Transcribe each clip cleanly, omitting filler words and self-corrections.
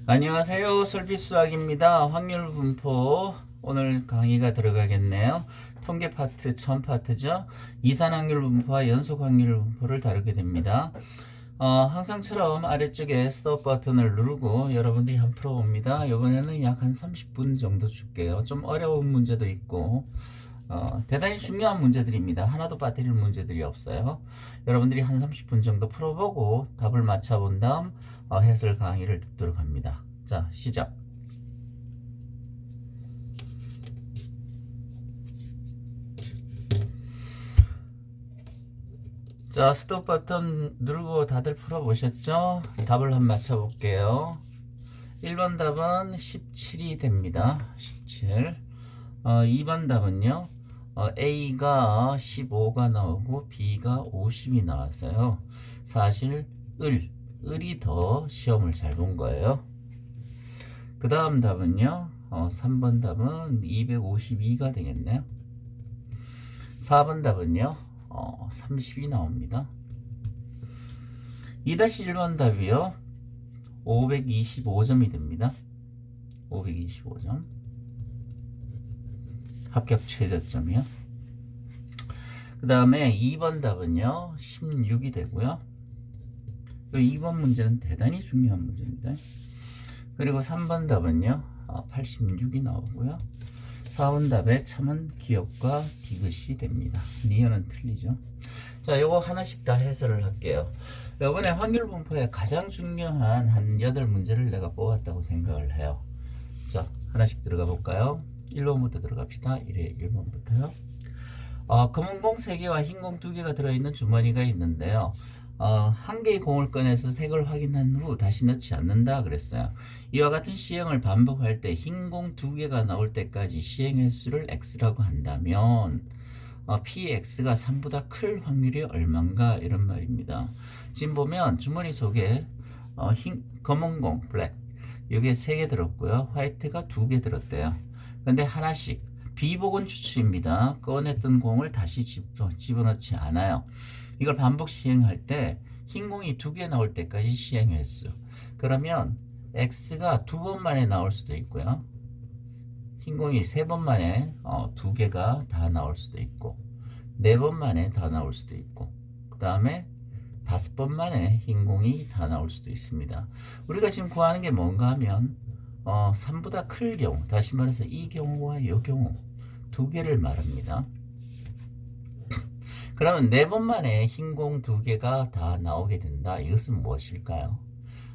안녕하세요. 솔비수학입니다. 확률 분포 오늘 강의가 들어가겠네요. 통계 파트 처음 파트죠. 이산 확률 분포와 연속 확률 분포를 다루게 됩니다. 항상처럼 아래쪽에 스톱 버튼을 누르고 여러분들이 한번 풀어봅니다. 이번에는 약 한 30분 정도 줄게요. 좀 어려운 문제도 있고 대단히 중요한 문제들입니다. 하나도 빠뜨릴 문제들이 없어요. 여러분들이 한 30분 정도 풀어보고 답을 맞춰본 다음 해설 강의를 듣도록 합니다. 자, 시작. 자, 스톱 버튼 누르고 다들 풀어보셨죠? 답을 한번 맞춰볼게요. 1번 답은 17이 됩니다. 17. 2번 답은요. A가 15가 나오고 B가 50이 나왔어요. 사실 을이 더 시험을 잘 본 거예요. 그 다음 답은요. 3번 답은 252가 되겠네요. 4번 답은요. 30이 나옵니다. 2-1번 답이요. 525점이 됩니다. 525점. 합격 최저점이요. 그 다음에 2번 답은요. 16이 되고요. 2번 문제는 대단히 중요한 문제입니다. 그리고 3번 답은요. 86이 나오고요. 4번 답의 참은 기억과 디귿이 됩니다. 니은은 틀리죠. 자, 요거 하나씩 다 해설을 할게요. 이번에 확률 분포에 가장 중요한 한 8문제를 내가 뽑았다고 생각을 해요. 자, 하나씩 들어가 볼까요? 1번부터 들어갑시다. 1번부터요. 검은 공 3개와 흰 공 2개가 들어있는 주머니가 있는데요. 한 개의 공을 꺼내서 색을 확인한 후 다시 넣지 않는다 그랬어요. 이와 같은 시행을 반복할 때 흰 공 2개가 나올 때까지 시행 횟수를 x라고 한다면 px가 3보다 클 확률이 얼마인가 이런 말입니다. 지금 보면 주머니 속에 검은 공 블랙 여기에 3개 들었고요. 화이트가 2개 들었대요. 근데 하나씩 비복원 추출입니다. 꺼냈던 공을 다시 집어넣지 않아요. 이걸 반복 시행할 때 흰 공이 2개 나올 때까지 시행 횟수. 그러면 x가 2번 만에 나올 수도 있고요. 흰 공이 3번 만에 2개가 다 나올 수도 있고 4번 만에 다 나올 수도 있고 그 다음에 5번 만에 흰 공이 다 나올 수도 있습니다. 우리가 지금 구하는 게 뭔가 하면 3보다 클 경우, 다시 말해서 이 경우와 이 경우 2개를 말합니다. 그러면 4번 만에 흰 공 2개가 다 나오게 된다. 이것은 무엇일까요?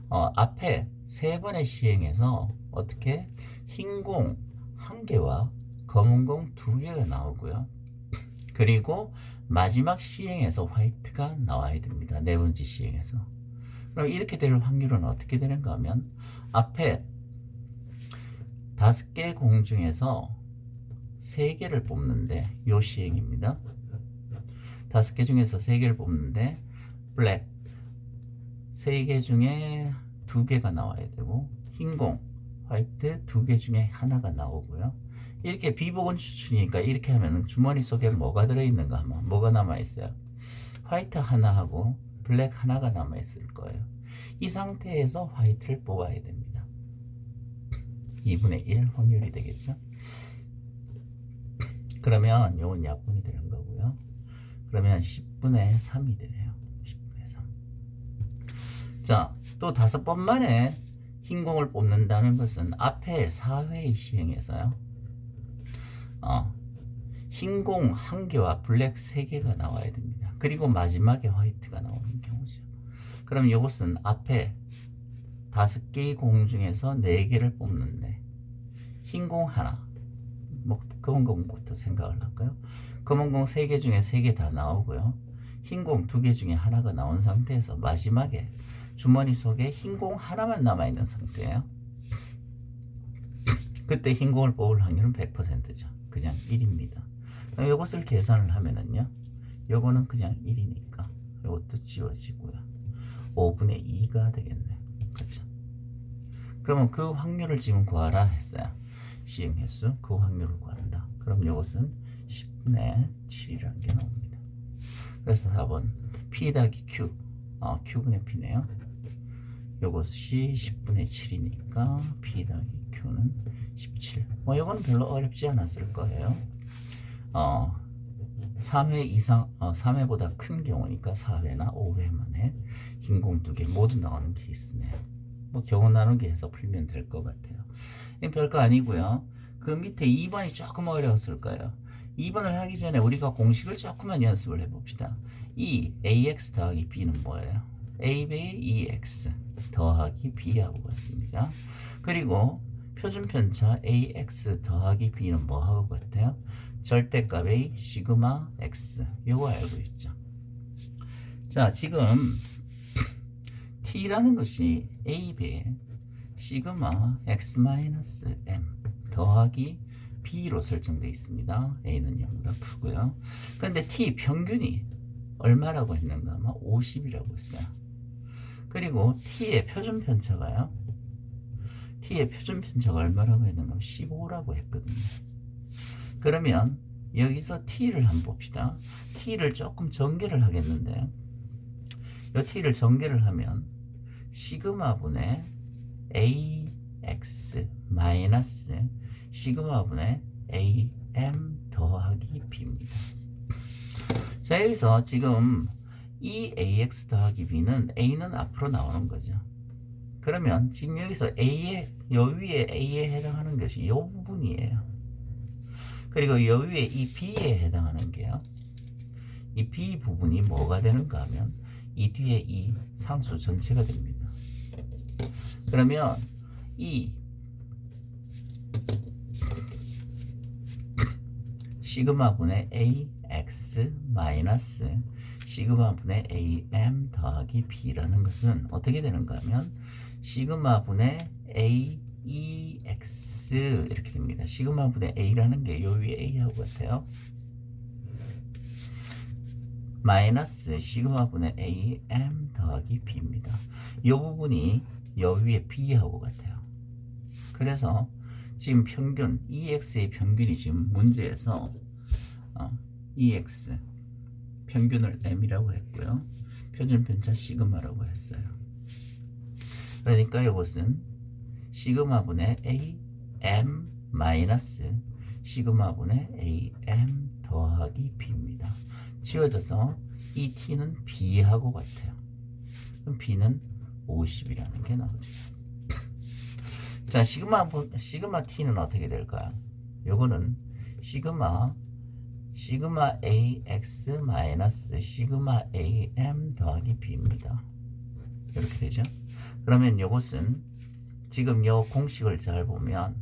앞에 3번의 시행에서 어떻게 흰 공 1개와 검은 공 2개가 나오고요. 그리고 마지막 시행에서 화이트가 나와야 됩니다. 4번째 시행에서. 그럼 이렇게 될 확률은 어떻게 되는가 하면 앞에 5개 공 중에서 3개를 뽑는데 요 시행입니다. 5개 중에서 3개를 뽑는데 블랙 3개 중에 2개가 나와야 되고 흰공 화이트 2개 중에 하나가 나오고요. 이렇게 비복원 추출이니까 이렇게 하면 주머니 속에 뭐가 들어있는가 하면 뭐가 남아있어요. 화이트 하나하고 블랙 하나가 남아있을 거예요. 이 상태에서 화이트를 뽑아야 됩니다. 2분의 1 확률이 되겠죠. 그러면 요건 약분이 되는 거고요. 그러면 10분의 3이 되네요. 10분의 3. 자, 또 5번 만에 흰 공을 뽑는다는 것은 앞에 4회의 시행에서요. 흰 공 1개와 블랙 3개가 나와야 됩니다. 그리고 마지막에 화이트가 나오는 경우죠. 그럼 이것은 앞에 5개의 공 중에서 4개를 뽑는데 흰 공 하나, 검은 공부터 생각을 할까요? 검은 공 3개 중에 3개 다 나오고요. 흰 공 2개 중에 하나가 나온 상태에서 마지막에 주머니 속에 흰 공 하나만 남아있는 상태예요. 그때 흰 공을 뽑을 확률은 100%죠. 그냥 1입니다. 이것을 계산을 하면은요. 요거는 그냥 1이니까 이것도 지워지고요. 5분의 2가 되겠네요. 그렇죠? 그러면 그 확률을 지금 구하라 했어요. 시행 횟수 그 확률을 구한다. 그럼 이것은 10분의 7이라는 게 나옵니다. 그래서 4번 P 더하기 Q Q분의 P네요. 요것이 10분의 7이니까 P 더하기 Q는 17. 뭐 요거는 별로 어렵지 않았을 거예요. 3회 이상, 3회보다 큰 경우니까 4회나 5회 만에 흰 공 2개 모두 나오는 케이스네요. 뭐 경우 나누기 해서 풀면 될 것 같아요. 이건 별거 아니고요. 그 밑에 2번이 조금 어려웠을 거예요. 2번을 하기 전에 우리가 공식을 조금만 연습을 해봅시다. 이 ax 더하기 b는 뭐예요? a배의 2x 더하기 b하고 같습니다. 그리고 표준편차 ax 더하기 b는 뭐하고 같아요? 절대값의 시그마 x. 요거 알고 있죠? 자, 지금 t라는 것이 a배 시그마 x-m 더하기 b로 설정되어 있습니다. a는 0보다 크고요. 그런데 t 평균이 얼마라고 했는가 하면 50이라고 했어요. 그리고 t의 표준편차가요. t의 표준편차가 얼마라고 했는가 하면 15라고 했거든요. 그러면 여기서 t를 한번 봅시다. t를 조금 전개를 하겠는데요. 이 t를 전개를 하면 시그마분의 ax 마이너스 시그마분의 am 더하기 b입니다. 자, 여기서 지금 이 ax 더하기 b는 a는 앞으로 나오는 거죠. 그러면 지금 여기서 요 위에 a에 해당하는 것이 요 부분이에요. 그리고 요 위에 이 b에 해당하는 게요. 이 b 부분이 뭐가 되는가 하면 이 뒤에 이 상수 전체가 됩니다. 그러면 이 시그마분의 ax 마이너스 시그마분의 am 더하기 b라는 것은 어떻게 되는가 하면 시그마분의 aex 이렇게 됩니다. 시그마분의 a라는 게 요 위에 a하고 같아요. 마이너스 시그마분의 am 더하기 b입니다. 이 부분이 요 위에 b하고 같아요. 그래서 지금 평균 ex의 평균이 지금 문제에서 ex 평균을 m이라고 했고요. 표준편차 시그마라고 했어요. 그러니까 이것은 시그마분의 am 마이너스 시그마분의 am 더하기 b입니다. 지워져서 이 t는 b하고 같아요. 그럼 b는 50이라는 게 나오죠. 자, 시그마 t는 어떻게 될까요? 요거는 시그마 ax 마이너스 시그마 am 더하기 b입니다. 이렇게 되죠. 그러면 요것은 지금 요 공식을 잘 보면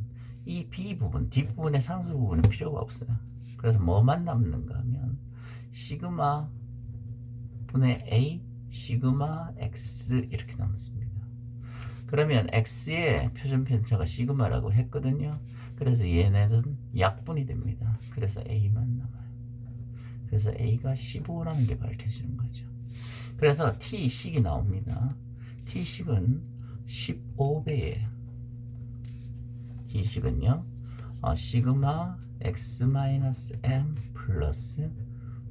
이 b 부분, 뒷부분의 상수 부분은 필요가 없어요. 그래서 뭐만 남는가 하면 시그마 분의 a 시그마 x 이렇게 남습니다. 그러면 x의 표준편차가 시그마라고 했거든요. 그래서 얘네는 약분이 됩니다. 그래서 a만 남아요. 그래서 a가 15라는 게 밝혀지는 거죠. 그래서 t식이 나옵니다. t식은 15배예요. t식은요 시그마 x-m 플러스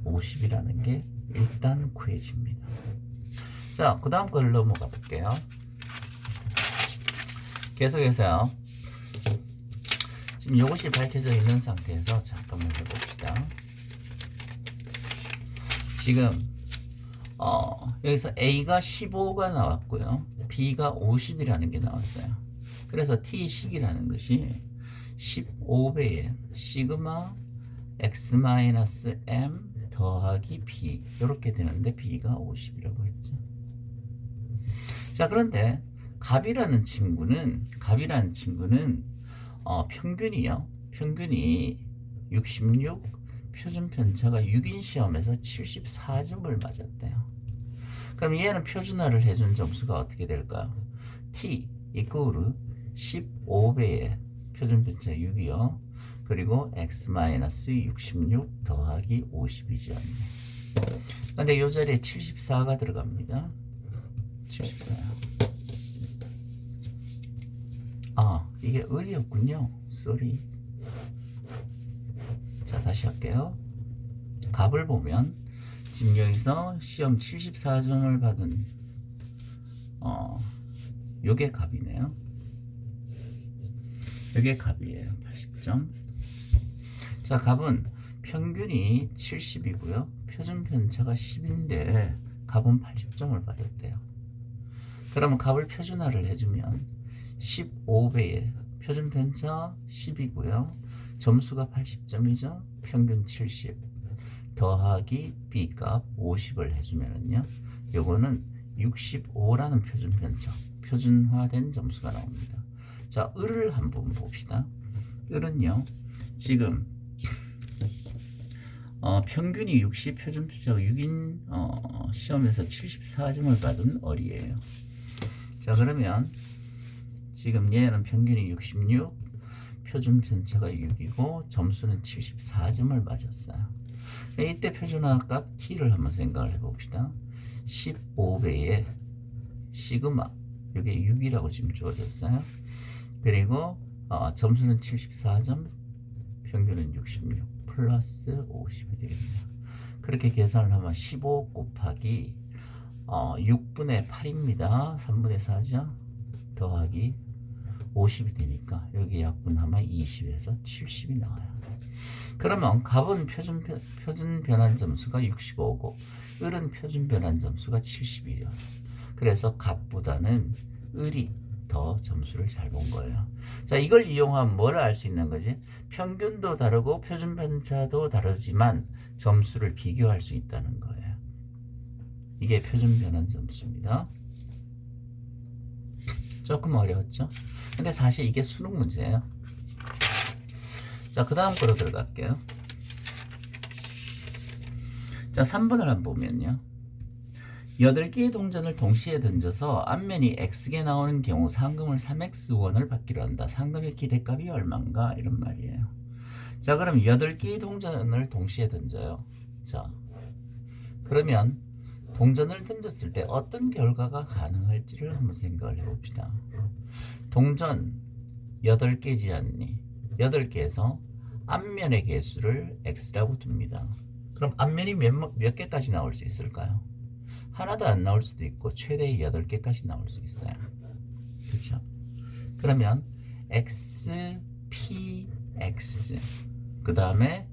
50이라는 게 일단 구해집니다. 자, 그 다음 걸 넘어가 볼게요. 계속해서요. 지금 이것이 밝혀져 있는 상태에서 잠깐만 해봅시다. 지금 여기서 A가 15가 나왔고요. B가 50이라는 게 나왔어요. 그래서 T식이라는 것이 15배의 시그마 x-m 더하기 B 이렇게 되는데 B가 50이라고 했죠. 자, 그런데 갑이라는 친구는 평균이 66, 표준편차가 6인 시험에서 74점을 맞았대요. 그럼 얘는 표준화를 해준 점수가 어떻게 될까요? t 이꼬르 15배의 표준편차 6이요. 그리고 x-66 더하기 50이죠. 근데 이 자리에 74가 들어갑니다. 74. 이게 을이었군요. 쏘리. 자, 다시 할게요. 값을 보면 지금 여기서 시험 74점을 받은 요게 값이네요. 요게 값이에요. 80점. 자, 값은 평균이 70이고요. 표준 편차가 10인데 값은 80점을 받았대요. 그러면 값을 표준화를 해주면 15배에 표준 편차 10이고요. 점수가 80점이죠. 평균 70 더하기 B값 50을 해주면은요. 요거는 65라는 표준 편차, 표준화된 점수가 나옵니다. 자, 을을 한번 봅시다. 을은요, 지금 평균이 60, 표준 편차가 6인 시험에서 74점을 받은 을이에요. 자, 그러면 지금 얘는 평균이 66, 표준 편차가 6이고 점수는 74점을 맞았어요. 이때 표준화값 t를 한번 생각을 해봅시다. 15배의 시그마, 이게 6이라고 지금 주어졌어요. 그리고 점수는 74점, 평균은 66 플러스 50이 되겠네요. 그렇게 계산을 하면 15 곱하기 6분의 8입니다. 3분의 4죠. 더하기 50이 되니까 여기 약분하면 20에서 70이 나와요. 그러면 값은 표준 변환 점수가 65고 을은 표준 변환 점수가 70이죠. 그래서 값보다는 을이 더 점수를 잘 본 거예요. 자, 이걸 이용하면 뭘 알 수 있는 거지? 평균도 다르고 표준 편차도 다르지만 점수를 비교할 수 있다는 거예요. 이게 표준 변환 점수입니다. 조금 어려웠죠? 근데 사실 이게 수능 문제예요. 자, 그 다음 거로 들어갈게요. 자, 3번을 한번 보면요. 8개의 동전을 동시에 던져서 앞면이 x개 나오는 경우 상금을 3x1을 받기로 한다. 상금의 기대값이 얼마인가? 이런 말이에요. 자, 그럼 8개의 동전을 동시에 던져요. 자, 그러면 동전을 던졌을 때 어떤 결과가 가능할지를 한번 생각을 해봅시다. 동전 8개지 않니? 8개에서 앞면의 개수를 x라고 둡니다. 그럼 앞면이 몇 개까지 나올 수 있을까요? 하나도 안 나올 수도 있고 최대 8개까지 나올 수 있어요. 그렇죠? 그러면 x, p, x 그 다음에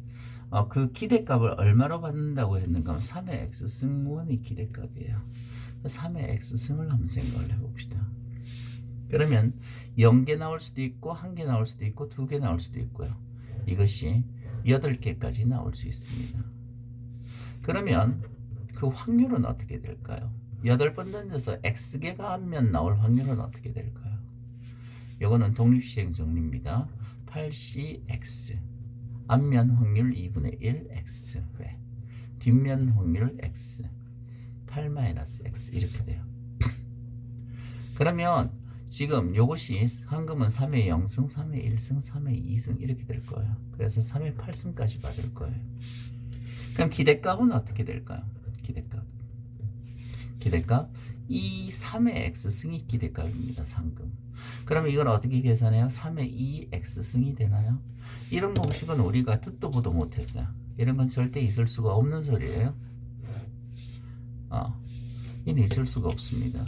그 기대값을 얼마로 받는다고 했는가 하면 3의 x승1이 기대값이에요. 3의 x승을 한번 생각을 해봅시다. 그러면 0개 나올 수도 있고 1개 나올 수도 있고 2개 나올 수도 있고요. 이것이 8개까지 나올 수 있습니다. 그러면 그 확률은 어떻게 될까요? 8번 던져서 x개가 앞면 나올 확률은 어떻게 될까요? 이거는 독립시행 정리입니다. 8cx 앞면 확률 2분의 1 x회 뒷면 확률 x 8-x 이렇게 돼요. 그러면 지금 요것이 상금은 3의 0승, 3의 1승, 3의 2승 이렇게 될 거예요. 그래서 3의 8승까지 받을 거예요. 그럼 기대값은 어떻게 될까요? 기대값 이 3의 x승이 기대값입니다. 상금. 그러면 이건 어떻게 계산해요? 3의 2x승이 되나요? 이런 공식은 우리가 듣도 보도 못했어요. 이런 건 절대 있을 수가 없는 소리예요. 이는 있을 수가 없습니다.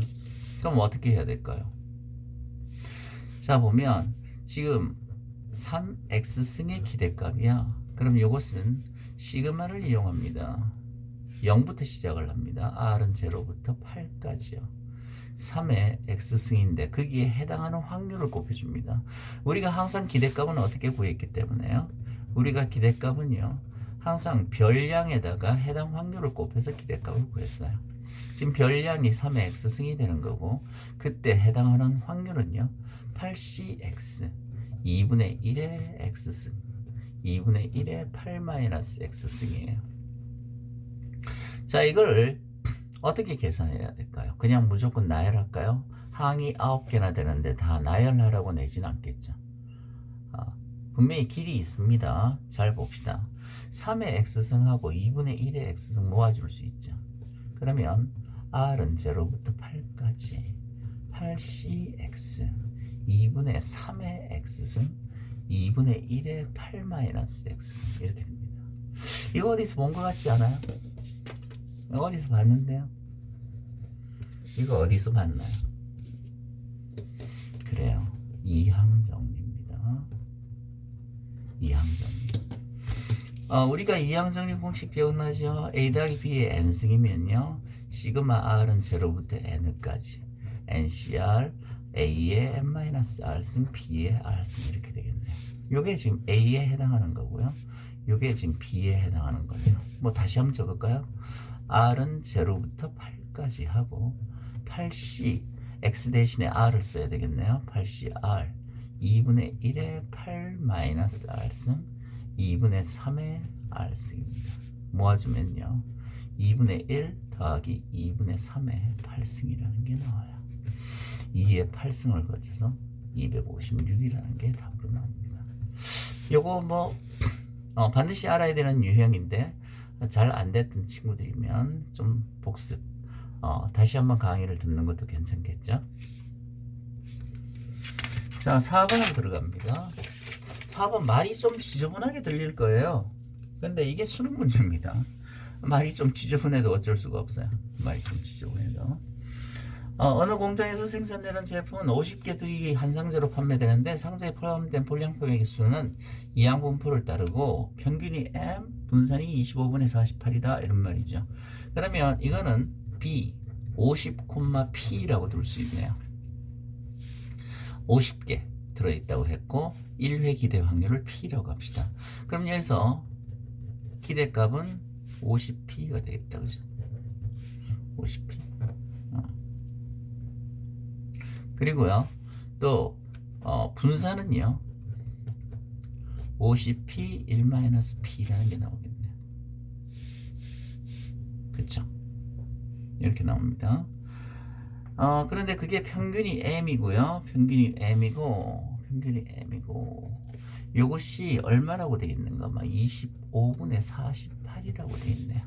그럼 어떻게 해야 될까요? 자, 보면 지금 3x승의 기대값이야. 그럼 이것은 시그마를 이용합니다. 0부터 시작을 합니다. R은 0부터 8까지요. 3의 x승인데 거기에 해당하는 확률을 곱해줍니다. 우리가 항상 기대값은 어떻게 구했기 때문에요? 우리가 기대값은요. 항상 별량에다가 해당 확률을 곱해서 기대값을 구했어요. 지금 별량이 3의 x승이 되는 거고 그때 해당하는 확률은요. 8cx 2분의 1의 x승 2분의 1의 8-x승이에요. 자, 이걸 어떻게 계산해야 될까요? 그냥 무조건 나열할까요? 항이 9개나 되는데 다 나열하라고 내진 않겠죠. 분명히 길이 있습니다. 잘 봅시다. 3의 x승하고 2분의 1의 x승 모아줄 수 있죠. 그러면 R은 0부터 8까지 8cx 2분의 3의 x승 2분의 1의 8-x 이렇게 됩니다. 이거 어디서 본 것 같지 않아요? 어디서 봤는데요? 이거 어디서 봤나요? 우리가 이항정리 공식 기억나죠? A 더하기 B의 n승이면요. 시그마 R은 0부터 n까지 NCR A의 n-R승 B의 R승 이렇게 되겠네요. 요게 지금 A에 해당하는 거고요. 요게 지금 B에 해당하는 거예요. 뭐 다시 한번 적을까요? R은 0부터 8까지 하고 8C X 대신에 R을 써야 되겠네요. 8CR 2분의 1의 8 마이너스 R승 2분의 3의 R승입니다. 모아주면요. 2분의 1 더하기 2분의 3의 8승이라는 게 나와요. 2의 8승을 거쳐서 256이라는 게 답으로 나옵니다. 요거 뭐 반드시 알아야 되는 유형인데 잘 안 됐던 친구들이면 좀 복습 다시 한번 강의를 듣는 것도 괜찮겠죠. 자, 4번 들어갑니다. 4번 말이 좀 지저분하게 들릴 거예요. 근데 이게 수능 문제입니다. 말이 좀 지저분해도 어쩔 수가 없어요. 말이 좀 지저분해도. 어느 공장에서 생산되는 제품은 50개들이 한 상자로 판매되는데 상자에 포함된 분량표의 수는 이항 분포를 따르고 평균이 M, 분산이 25분의 48이다 이런 말이죠. 그러면 이거는 B 50,P라고 둘 수 있네요. 50개 들어있다고 했고 1회 기대 확률을 P라고 합시다. 그럼 여기서 기대값은 50P가 되겠다. 그죠? 50P. 그리고요. 또 분산은요. 50P 1-P라는 게 나오겠네요. 그쵸? 이렇게 나옵니다. 그런데 그게 평균이 M이고요. 평균이 M이고 요것이 얼마라고 되어 있는가? 25분의 48이라고 되어 있네요.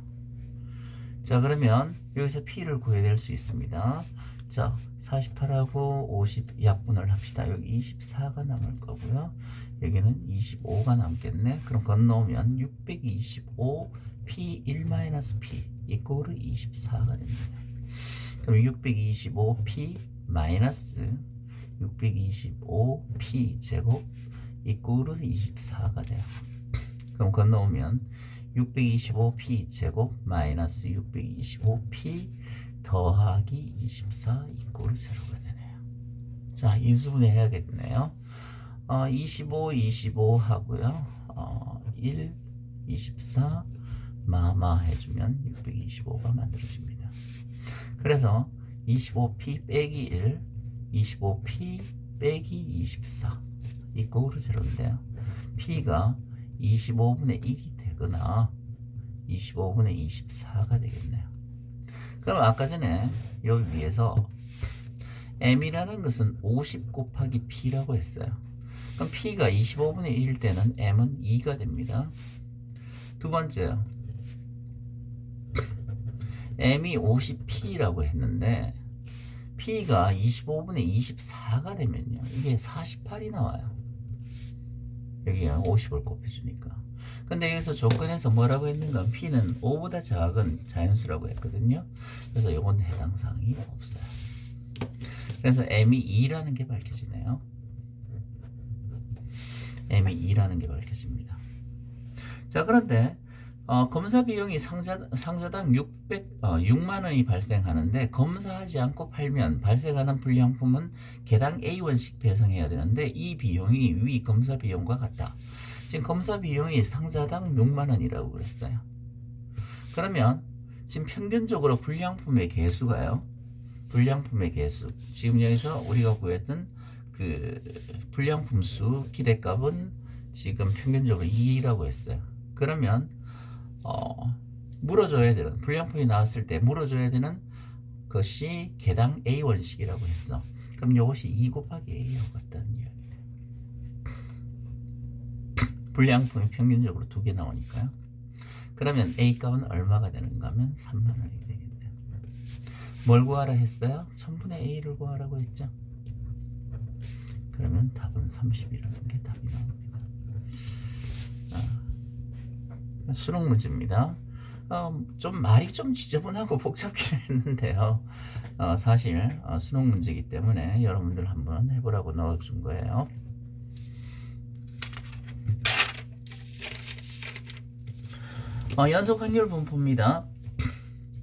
자, 그러면 여기서 P를 구해야 될 수 있습니다. 자, 48하고 50 약분을 합시다. 여기 24가 남을 거고요. 여기는 25가 남겠네. 그럼 건너오면 625 P 1-P 이꼴을 24가 됩니다. 그럼 625P 마이너스 625P 제곱 이꼴을 24가 돼요. 그럼 건너오면 625P 제곱 마이너스 625P 더하기 24 이꼴 0가 되네요. 자, 인수분해 해야겠네요. 25, 25 하고요. 1, 24 마마 해주면 625가 만들어집니다. 그래서 25P 빼기 1, 25P 빼기 24 이꼴 0인데요. P가 25분의 1이 되거나 25분의 24가 되겠네요. 그럼 아까 전에 여기 위에서 M이라는 것은 50 곱하기 P라고 했어요. 그럼 P가 25분의 1일 때는 M은 2가 됩니다. 두 번째, M이 50P라고 했는데 P가 25분의 24가 되면요. 이게 48이 나와요. 여기가 50을 곱해주니까. 근데 여기서 조건에서 뭐라고 했는가? P는 5보다 작은 자연수라고 했거든요. 그래서 이건 해당 사항이 없어요. 그래서 M이 2라는 게 밝혀지네요. M이 2라는 게 밝혀집니다. 자, 그런데 검사 비용이 상자당 6만 원이 발생하는데 검사하지 않고 팔면 발생하는 불량품은 개당 A원씩 배송해야 되는데 이 비용이 위 검사 비용과 같다. 지금 검사 비용이 상자당 6만 원이라고 그랬어요. 그러면 지금 평균적으로 불량품의 개수가요. 불량품의 개수. 지금 여기서 우리가 구했던 그 불량품 수 기대값은 지금 평균적으로 2라고 했어요. 그러면 물어줘야 되는 불량품이 나왔을 때 물어줘야 되는 것이 개당 A원씩이라고 했어. 그럼 이것이 2 곱하기 A하고 같다는 이야기예요. 불량품이 평균적으로 2개 나오니까요. 그러면 A값은 얼마가 되는가 하면 3만 원이 되겠네요. 뭘 구하라 했어요? 1000분의 A를 구하라고 했죠. 그러면 답은 30이라는 게 답이 나옵니다. 수능 문제입니다. 좀 말이 좀 지저분하고 복잡긴 했는데요. 사실 수능 문제이기 때문에 여러분들 한번 해보라고 넣어준 거예요. 연속 확률 분포입니다.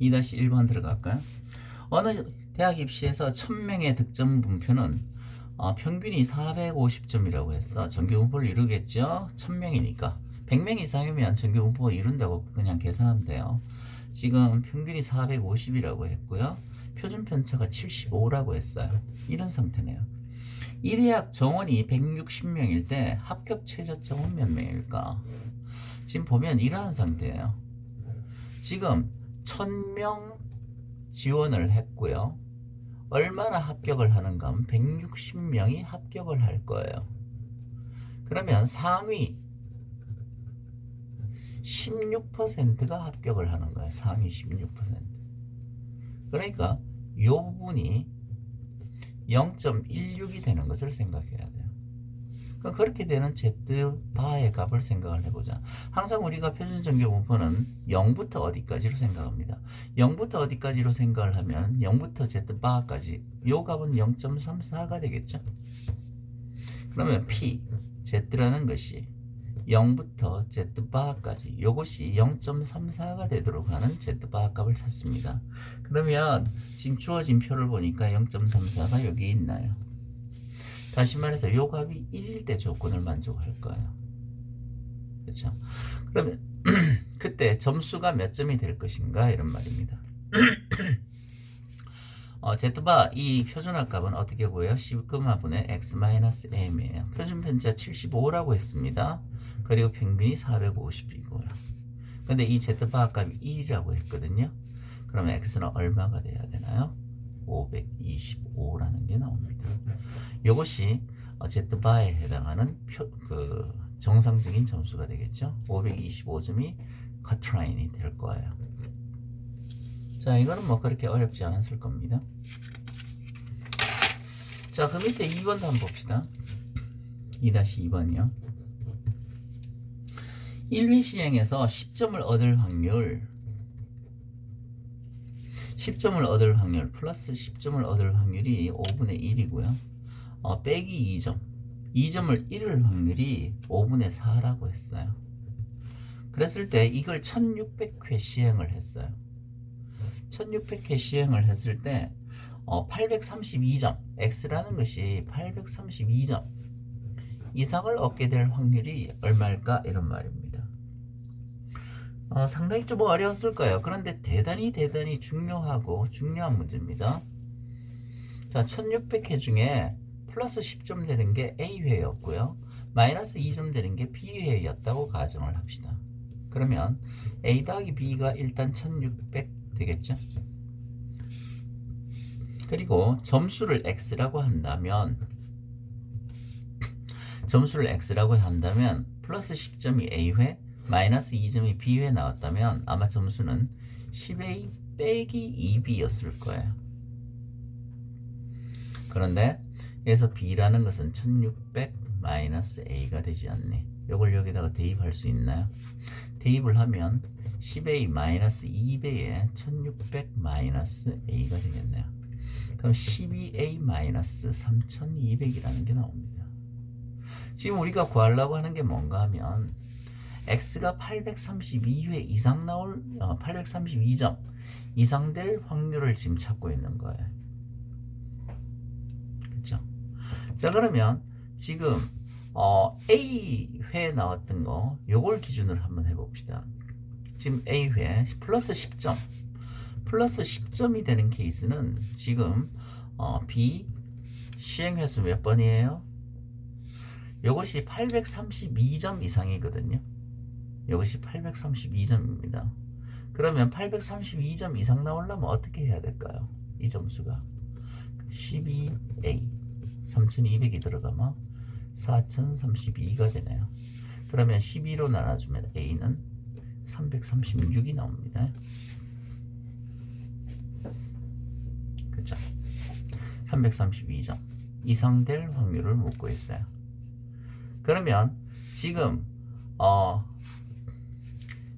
2-1번 들어갈까요? 어느 대학 입시에서 1000명의 득점 분표는 평균이 450점이라고 했어. 정규 분포를 이루겠죠? 1000명이니까 100명 이상이면 정규 분포를 이룬다고 그냥 계산하면 돼요. 지금 평균이 450이라고 했고요. 표준 편차가 75라고 했어요. 이런 상태네요. 이 대학 정원이 160명일 때 합격 최저점은 몇 명일까? 지금 보면 이러한 상태예요. 지금 1000명 지원을 했고요. 얼마나 합격을 하는가 하면 160명이 합격을 할 거예요. 그러면 상위 16%가 합격을 하는 거예요. 상위 16%. 그러니까 이 부분이 0.16이 되는 것을 생각해야 돼요. 그러니까 그렇게 되는 Z바의 값을 생각을 해보자. 항상 우리가 표준 정규 분포는 0부터 어디까지로 생각합니다. 0부터 어디까지로 생각을 하면 0부터 Z바까지 이 값은 0.34가 되겠죠. 그러면 P, Z라는 것이 0부터 Z바까지 이것이 0.34가 되도록 하는 Z바 값을 찾습니다. 그러면 지금 주어진 표를 보니까 0.34가 여기 있나요? 다시 말해서 요 값이 1일 때 조건을 만족할 거예요. 그렇죠? 그러면 그때 점수가 몇 점이 될 것인가 이런 말입니다. Z바 이 표준화 값은 어떻게 구해요? 시그마분의 x-m이에요. 표준 편차 75라고 했습니다. 그리고 평균이 450이고요. 근데 이 Z바 값이 1이라고 했거든요. 그러면 x는 얼마가 돼야 되나요? 525라는 게 나옵니다. 이것이 Z바에 해당하는 정상적인 점수가 되겠죠. 525점이 커트라인이 될 거예요. 자, 이거는 뭐 그렇게 어렵지 않았을 겁니다. 자, 그 밑에 2번도 한번 봅시다. 2-2번이요. 1회 시행에서 10점을 얻을 확률 플러스 10점을 얻을 확률이 5분의 1이고요. 빼기 2점. 2점을 잃을 확률이 5분의 4라고 했어요. 그랬을 때 이걸 1600회 시행을 했어요. 1600회 시행을 했을 때 832점, x라는 것이 832점 이상을 얻게 될 확률이 얼마일까? 이런 말입니다. 상당히 좀 어려웠을 거예요. 그런데 대단히 중요하고 중요한 문제입니다. 자, 1600회 중에 플러스 10점 되는 게 A회였고요. 마이너스 2점 되는 게 B회였다고 가정을 합시다. 그러면 A 더하기 B가 일단 1600 되겠죠? 그리고 점수를 X라고 한다면 플러스 10점이 A회, 마이너스 2점이 B회 나왔다면 아마 점수는 10A 빼기 2B였을 거예요. 그런데 여기서 B라는 것은 1600 마이너스 A가 되지 않네. 이걸 여기다가 대입할 수 있나요? 대입을 하면 10A 마이너스 2배에 1600 마이너스 A가 되겠네요. 그럼 12A 마이너스 3200이라는 게 나옵니다. 지금 우리가 구하려고 하는 게 뭔가 하면 X가 832회 이상 나올 832점 이상 될 확률을 지금 찾고 있는 거예요. 그렇죠? 자, 그러면 지금 A회 나왔던 거 요걸 기준으로 한번 해봅시다. 지금 A회 플러스 10점이 되는 케이스는 지금 B 시행횟수 몇 번이에요? 요것이 832점 이상이거든요. 이것이 832점입니다. 그러면 832점 이상 나오려면 어떻게 해야 될까요? 이 점수가 12A 3200이 들어가면 4032가 되네요. 그러면 12로 나눠주면 A는 336이 나옵니다. 그렇죠? 332점 이상 될 확률을 묻고 있어요. 그러면 지금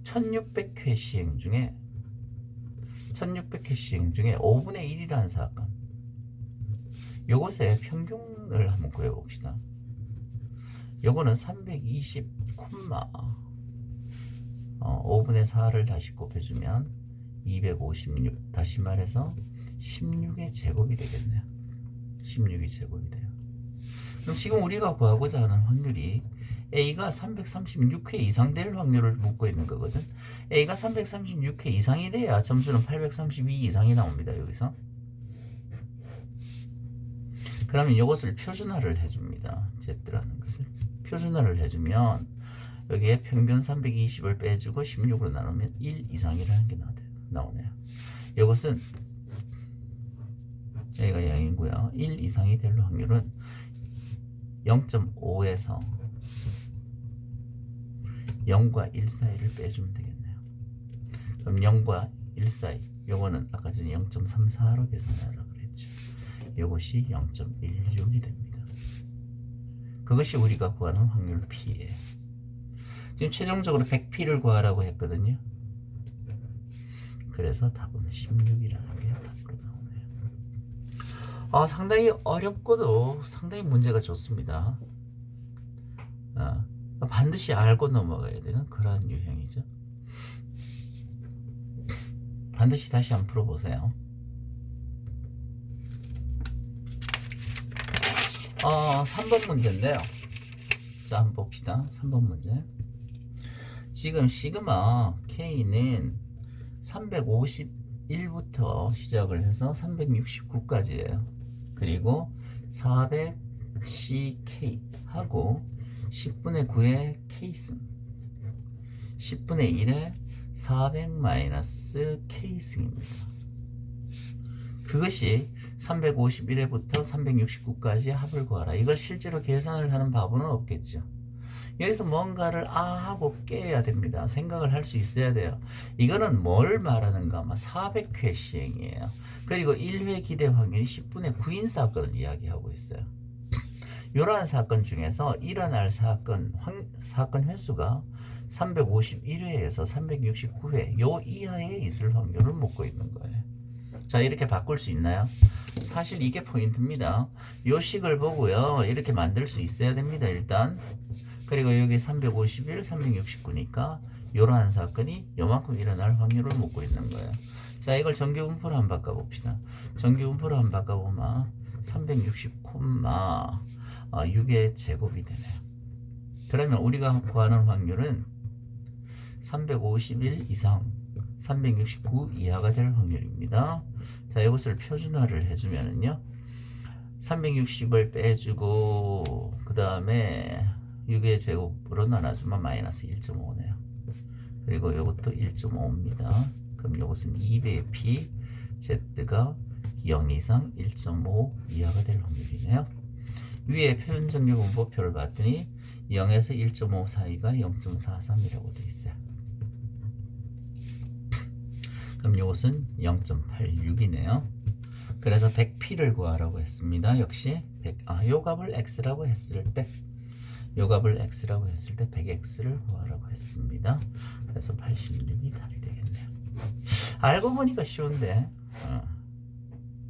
1600회 시행 중에 5분의 1이라는 사건, 요것의 평균을 한번 구해봅시다. 요거는 320, 5분의 4를 다시 곱해주면 256, 다시 말해서 16의 제곱이 되겠네요. 16의 제곱이 돼요. 그럼 지금 우리가 구하고자 하는 확률이 A가 336회 이상 될 확률을 묻고 있는 거거든. A가 336회 이상이 돼야 점수는 832 이상이 나옵니다. 여기서. 그러면 이것을 표준화를 해줍니다. Z라는 것을. 표준화를 해주면 여기에 평균 320을 빼주고 16으로 나누면 1 이상이라는 게 나오네요. 이것은 여기가 0이고요. 1 이상이 될 확률은 0.5에서 0과 1 사이를 빼주면 되겠네요. 그럼 0과 1 사이, 요거는 아까 전에 0.34로 계산하라고 그랬죠. 요것이 0.16이 됩니다. 그것이 우리가 구하는 확률 P예요. 지금 최종적으로 100P를 구하라고 했거든요. 그래서 답은 16이라는 게 답으로 나오네요. 상당히 어렵고도 상당히 문제가 좋습니다. 반드시 알고 넘어가야 되는 그러한 유형이죠. 반드시 다시 한번 풀어보세요. 3번 문제인데요. 자, 한번 봅시다. 3번 문제. 지금 시그마 K는 351부터 시작을 해서 369까지예요. 그리고 400CK 하고 10분의 9의 K승, 10분의 1의 400-K승입니다. 그것이 351회부터 369까지 합을 구하라. 이걸 실제로 계산을 하는 바보는 없겠죠. 여기서 뭔가를 하고 깨야 됩니다. 생각을 할 수 있어야 돼요. 이거는 뭘 말하는가? 400회 시행이에요. 그리고 1회 기대 확률이 10분의 9인 사건을 이야기하고 있어요. 이러한 사건 중에서 일어날 사건 횟수가 351회에서 369회 요 이하에 있을 확률을 묻고 있는 거예요. 자, 이렇게 바꿀 수 있나요? 사실 이게 포인트입니다. 요 식을 보고요. 이렇게 만들 수 있어야 됩니다. 일단. 그리고 여기 351, 369니까 이러한 사건이 요만큼 일어날 확률을 묻고 있는 거예요. 자, 이걸 정규분포로 한번 바꿔봅시다. 정규분포로 한번 바꿔보면 360,6의 제곱이 되네요. 그러면 우리가 구하는 확률은 351 이상 369 이하가 될 확률입니다. 자, 이것을 표준화를 해주면은요, 360을 빼주고 그 다음에 6의 제곱으로 나눠주면 마이너스 1.5네요. 그리고 이것도 1.5입니다. 그럼 이것은 2배의 P, Z가 0 이상 1.5 이하가 될 확률이네요. 위에 표준정규분포표를 봤더니 0에서 1.5 사이가 0.43이라고 되어 있어요. 그럼 이것은 0.86이네요. 그래서 100P를 구하라고 했습니다. 역시 요 값을 X라고 했을 때 요 값을 X라고 했을 때 100X를 구하라고 했습니다. 그래서 86이 답이 되겠네요. 알고 보니까 쉬운데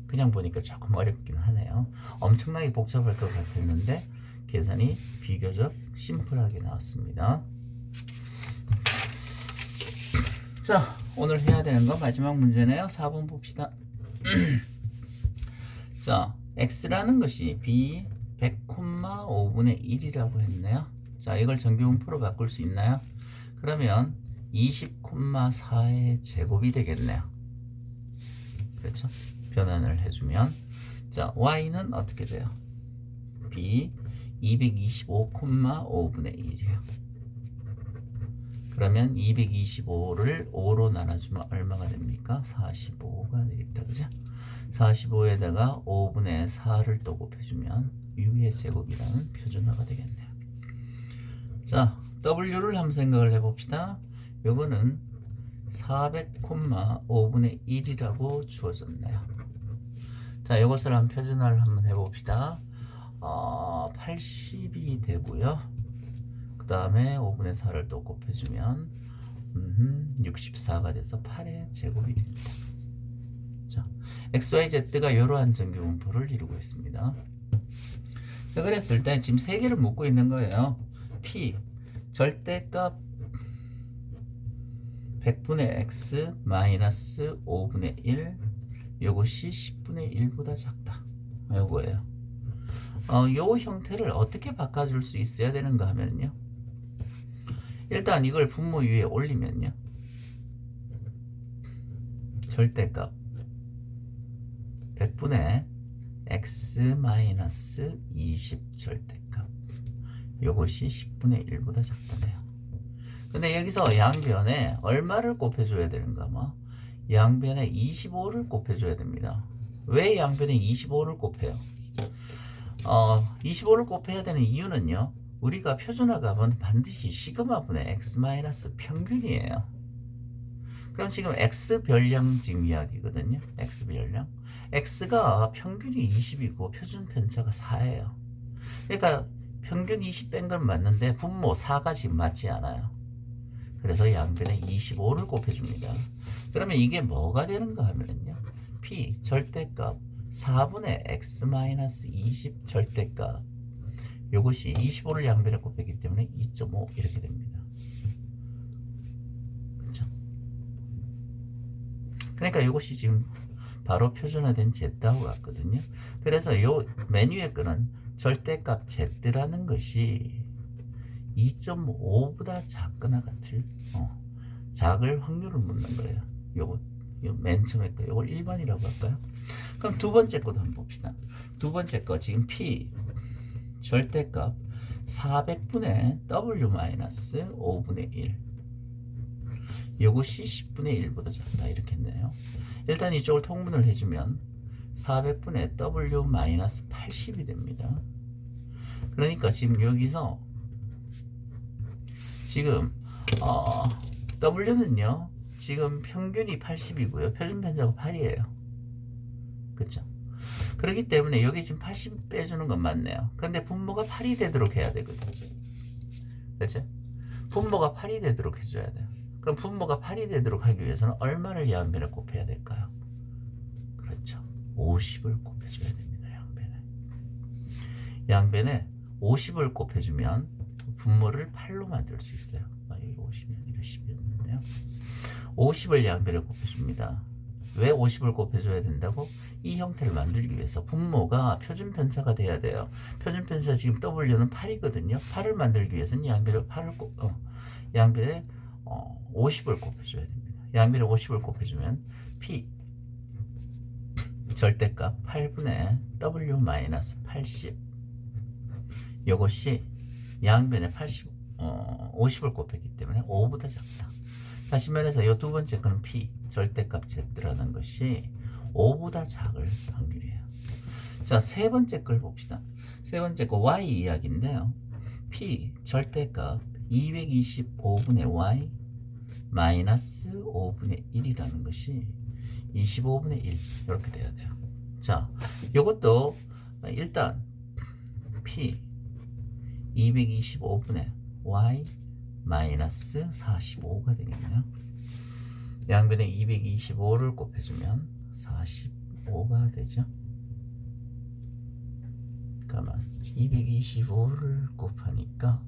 그냥 보니까 조금 어렵긴 하네요. 엄청나게 복잡할 것 같았는데 계산이 비교적 심플하게 나왔습니다. 자, 오늘 해야 되는 거 마지막 문제네요. 4번 봅시다. 자, X라는 것이 B 100,5분의 1이라고 했네요. 자, 이걸 정규분포로 바꿀 수 있나요? 그러면 20,4의 제곱이 되겠네요. 그렇죠? 변환을 해주면, 자, Y는 어떻게 돼요? B 225,5분의 1이에요. 그러면 225를 5로 나눠주면 얼마가 됩니까? 45가 되겠다. 그죠? 45에다가 5분의 4를 또 곱해주면 6의 제곱이라는 표준화가 되겠네요. 자, W를 한번 생각을 해봅시다. 요거는 400,5분의 1이라고 주어졌네요. 자, 이것을 한번 표준화를 한번 해봅시다. 80이 되고요. 그 다음에 5분의 4를 또 곱해주면 64가 돼서 8의 제곱이 됩니다. 자, XYZ가 이러한 정규분포를 이루고 있습니다. 자, 그랬을 때 지금 세 개를 묻고 있는 거예요. P 절대값 100분의 x 마이너스 5분의 1 요것이 10분의 1보다 작다. 요거예요. 요 형태를 어떻게 바꿔줄 수 있어야 되는가 하면요. 일단 이걸 분모 위에 올리면요. 절대값 100분의 x 마이너스 20 절대값 요것이 10분의 1보다 작다네요. 근데 여기서 양변에 얼마를 곱해줘야 되는가? 양변에 25를 곱해줘야 됩니다. 왜 양변에 25를 곱해요? 25를 곱해야 되는 이유는요. 우리가 표준화값은 반드시 시그마분의 x 마이너스 평균이에요. 그럼 지금 x 별량 지금 이야기거든요. x 별량. x가 평균이 20이고 표준 편차가 4예요. 그러니까 평균 20 뺀 건 맞는데 분모 4가 지금 맞지 않아요. 그래서 양변에 25를 곱해줍니다. 그러면 이게 뭐가 되는가 하면요. p 절대값 4분의 x 마이너스 20 절대값 요것이 25를 양변에 곱했기 때문에 2.5 이렇게 됩니다. 그렇죠? 그러니까 이것이 지금 바로 표준화된 Z하고 같거든요. 그래서 요 메뉴에 끄는 절대값 Z라는 것이 2.5보다 작거나 같을 작을 확률을 묻는 거예요. 요거 맨 처음에 거 요걸 1번이라고 할까요? 그럼 두 번째 것도 한번 봅시다. 두 번째 거 지금 P 절대값 400분의 W 마이너스 5분의 1 요것이 10분의 1보다 작다 이렇게 했네요. 일단 이쪽을 통분을 해주면 400분의 W 마이너스 80이 됩니다. 그러니까 지금 여기서 지금 W는요 지금 평균이 80이고요 표준 편차가 8이에요. 그쵸? 그렇기 때문에 여기 지금 80 빼주는 건 맞네요. 그런데 분모가 8이 되도록 해야 되거든요. 그렇죠? 분모가 8이 되도록 해줘야 돼요. 그럼 분모가 8이 되도록 하기 위해서는 얼마를 양변에 곱해야 될까요? 그렇죠. 50을 곱해줘야 됩니다. 양변에 50을 곱해주면 분모를 8로 만들 수 있어요. 여기 50이 아니라 10이었는데요. 50을 양변에 곱해줍니다. 왜 50을 곱해줘야 된다고? 이 형태를 만들기 위해서 분모가 표준 편차가 돼야 돼요. 표준 편차 지금 W는 8이거든요. 8을 만들기 위해서는 양변에 50을 곱해줘야 됩니다. 양변에 50을 곱해주면 P 절대값 8분의 W 마이너스 80 이것이 양변에 50을 곱했기 때문에 5보다 작다. 다시 말해서 이 두 번째 거는 P 절대값 Z라는 것이 5보다 작을 확률이에요. 자, 세 번째 걸 봅시다. 세 번째 거 Y 이야기인데요. P 절대값 225분의 Y 마이너스 5분의 1이라는 것이 25분의 1 이렇게 돼야 돼요. 자, 이것도 일단 P 225분의 Y 마이너스 45가 되겠네요. 양변에 225를 곱해주면 45가 되죠. 그러면 225를 곱하니까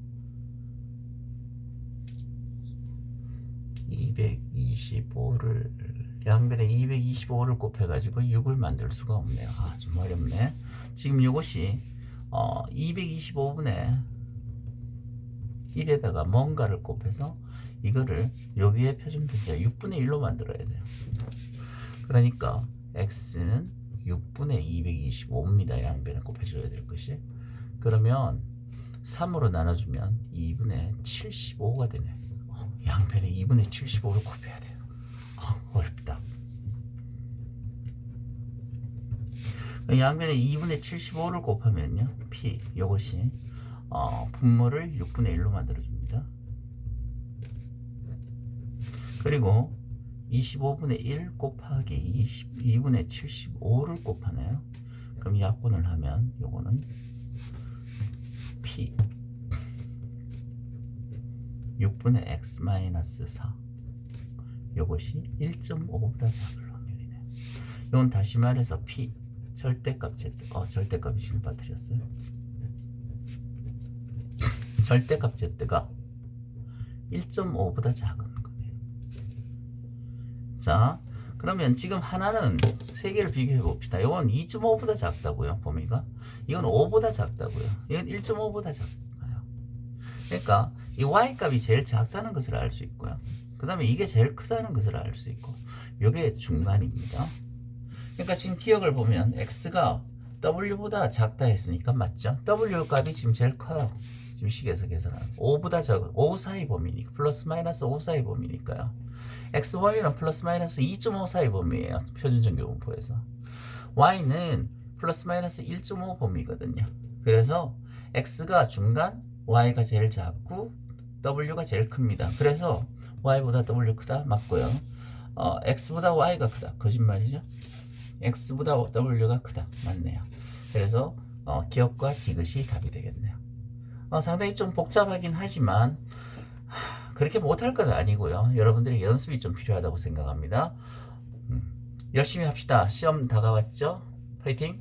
225를 양변에 225를 곱해가지고 6을 만들 수가 없네요. 좀 어렵네. 지금 이것이 225분의 1에다가 뭔가를 곱해서 이거를 여기에 표준 편차 6분의 1로 만들어야 돼요. 그러니까 x는 6분의 225입니다. 양변에 곱해줘야 될 것이. 그러면 3으로 나눠주면 2분의 75가 되네. 양변에 2분의 75를 곱해야 돼요. 어렵다. 양변에 2분의 75를 곱하면요. P 이것이 분모를 6분의 1로 만들어줍니다. 그리고 25분의 1 곱하기 22분의 75를 곱하네요. 그럼 약분을 하면 요거는 P 6분의 x 마이너스 4 요것이 1.5보다 작을 확률이네요. 이건 다시 말해서 P 절대값 Z 절대값이 지금 빠뜨렸어요. 절대값 Z가 1.5보다 작은 거네요. 자, 그러면 지금 하나는 세 개를 비교해 봅시다. 이건 2.5보다 작다고요, 범위가. 이건 5보다 작다고요. 이건 1.5보다 작아요. 그러니까 이 y 값이 제일 작다는 것을 알 수 있고요. 그 다음에 이게 제일 크다는 것을 알 수 있고, 이게 중간입니다. 그러니까 지금 기억을 보면 x가 w보다 작다 했으니까 맞죠? w 값이 지금 제일 커요. 지금 식에서 계산하는 5보다 작 5 사이 범위니까 플러스 마이너스 5 사이 범위니까요. x 범위는 플러스 마이너스 2.5 사이 범위예요. 표준정규분포에서. y는 플러스 마이너스 1.5 범위거든요. 그래서 x가 중간, y가 제일 작고 w가 제일 큽니다. 그래서 y보다 w 크다 맞고요. x보다 y가 크다 거짓말이죠. x보다 w가 크다 맞네요. 그래서 기억과 디귿이 답이 되겠네요. 상당히 좀 복잡하긴 하지만 그렇게 못할 건 아니고요. 여러분들이 연습이 좀 필요하다고 생각합니다. 열심히 합시다. 시험 다가왔죠? 파이팅!